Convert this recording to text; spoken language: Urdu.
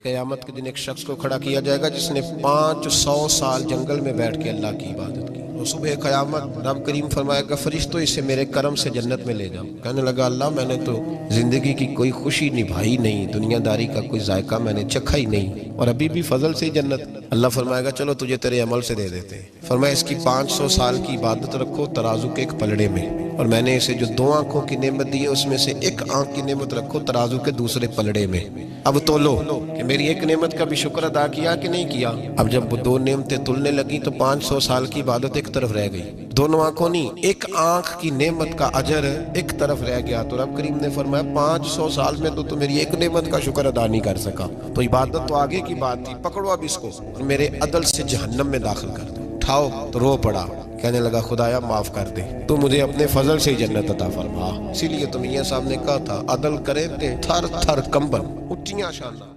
قیامت کے دن ایک شخص کو کھڑا کیا جائے گا جس نے 500 سال جنگل میں بیٹھ کے اللہ کی عبادت کی، اور صبح قیامت رب کریم فرمائے گا فرشتوں اسے میرے کرم سے جنت میں لے جاؤ۔ کہنے لگا اللہ میں نے تو زندگی کی کوئی خوشی نبھائی نہیں، دنیا داری کا کوئی ذائقہ میں نے چکھا ہی نہیں، اور ابھی بھی فضل سے ہی جنت۔ اللہ فرمائے گا چلو تجھے تیرے عمل سے دے دیتے ہیں۔ فرمایا اس کی 500 سال کی عبادت رکھو ترازو کے ایک پلڑے میں، اور میں نے اسے جو 2 آنکھوں کی نعمت دی ہے اس میں سے 1 آنکھ کی نعمت رکھو ترازو کے دوسرے پلڑے میں۔ اب تولو کہ میری 1 نعمت کا بھی شکر ادا کیا کہ نہیں کیا۔ اب جب وہ 2 نعمتیں تلنے لگیں تو 500 سال کی عبادت ایک طرف رہ گئی، دونوں آنکھوں نہیں، 1 آنکھ کی نعمت کا اجر ایک طرف رہ گیا۔ تو رب کریم نے فرمایا 500 سال میں تو میری 1 نعمت کا شکر ادا نہیں کر سکا، تو عبادت تو آگے کی بات تھی، پکڑو اب اس کو اور میرے عدل سے جہنم میں داخل کر دو۔ اٹھاؤ تو رو پڑا، کہنے لگا خدایا معاف کر دے، تو مجھے اپنے فضل سے ہی جنت عطا فرما۔ اسی لیے تو میاں صاحب نے کہا تھا عدل کرے تے تھر تھر کمبن، اٹھیاں شاناں۔